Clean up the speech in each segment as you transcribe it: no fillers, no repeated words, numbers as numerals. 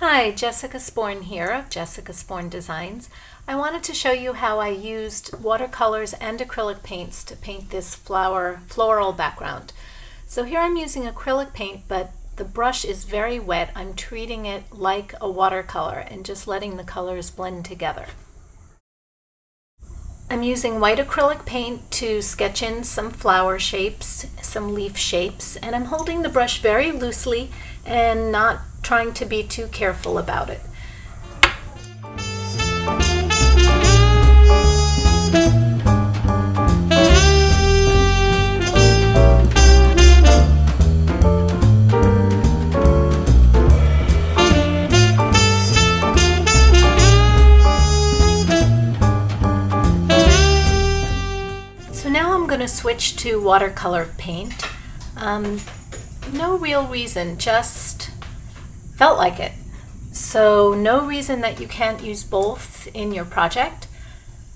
Hi, Jessica Sporn here of Jessica Sporn Designs. I wanted to show you how I used watercolors and acrylic paints to paint this floral background. So here I'm using acrylic paint, but the brush is very wet. I'm treating it like a watercolor and just letting the colors blend together. I'm using white acrylic paint to sketch in some flower shapes, some leaf shapes, and I'm holding the brush very loosely and not trying to be too careful about it. So now I'm going to switch to watercolor paint. No real reason, just felt like it. So no reason that you can't use both in your project.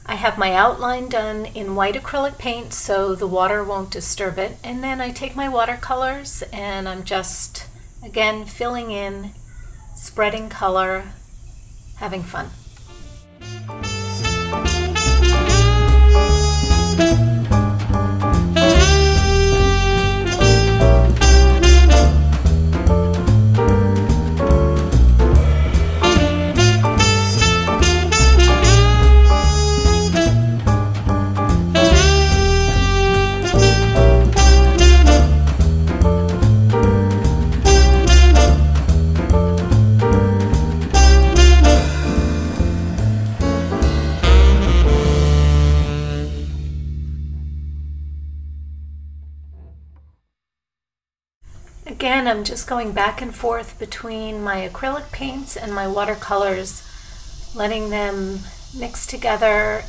I have my outline done in white acrylic paint so the water won't disturb it, and then I take my watercolors and I'm just again filling in, spreading color, having fun. Again, I'm just going back and forth between my acrylic paints and my watercolors, letting them mix together,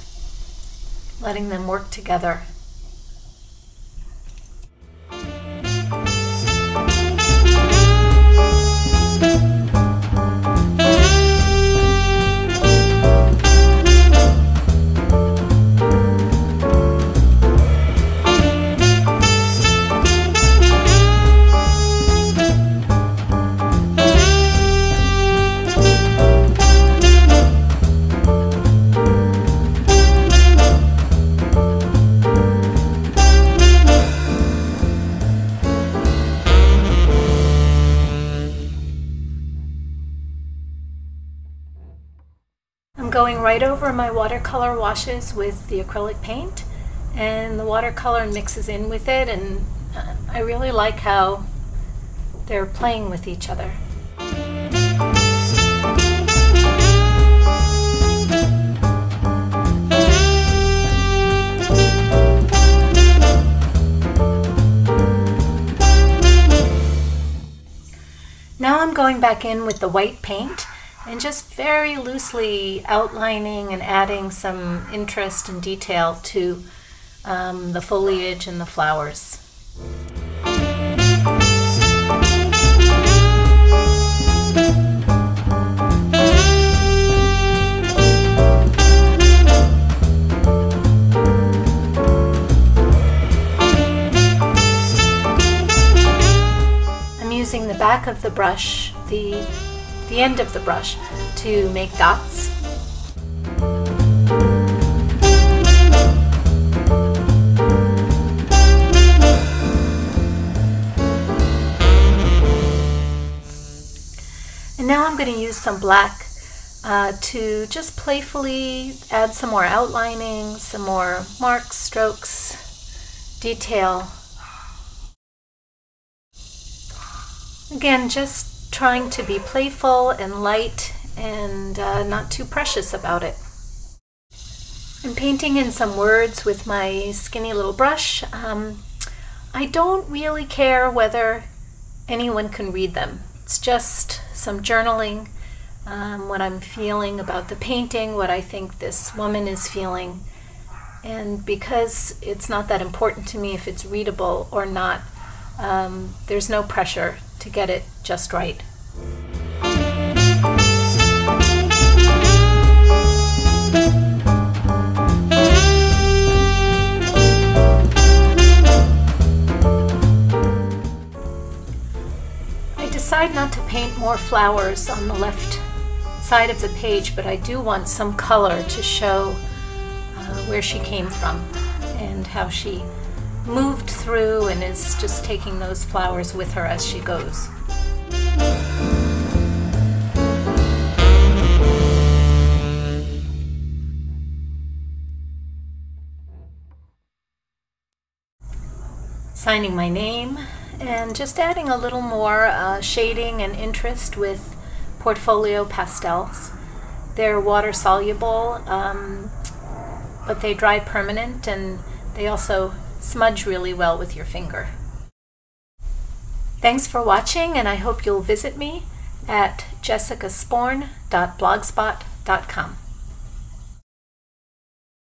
letting them work together. I'm going right over my watercolor washes with the acrylic paint, and the watercolor mixes in with it, and I really like how they're playing with each other. Now I'm going back in with the white paint and just very loosely outlining and adding some interest and detail to the foliage and the flowers. I'm using the back of the brush, the end of the brush, to make dots. And now I'm going to use some black to just playfully add some more outlining, some more marks, strokes, detail. Again, just trying to be playful and light and not too precious about it. I'm painting in some words with my skinny little brush. I don't really care whether anyone can read them. It's just some journaling, what I'm feeling about the painting, what I think this woman is feeling. And because it's not that important to me if it's readable or not, there's no pressure to get it just right. decide not to paint more flowers on the left side of the page, but I do want some color to show where she came from and how she moved through and is just taking those flowers with her as she goes. Signing my name and just adding a little more shading and interest with Portfolio pastels. They're water soluble, but they dry permanent, and they also smudge really well with your finger. Thanks for watching, and I hope you'll visit me at jessicasporn.blogspot.com.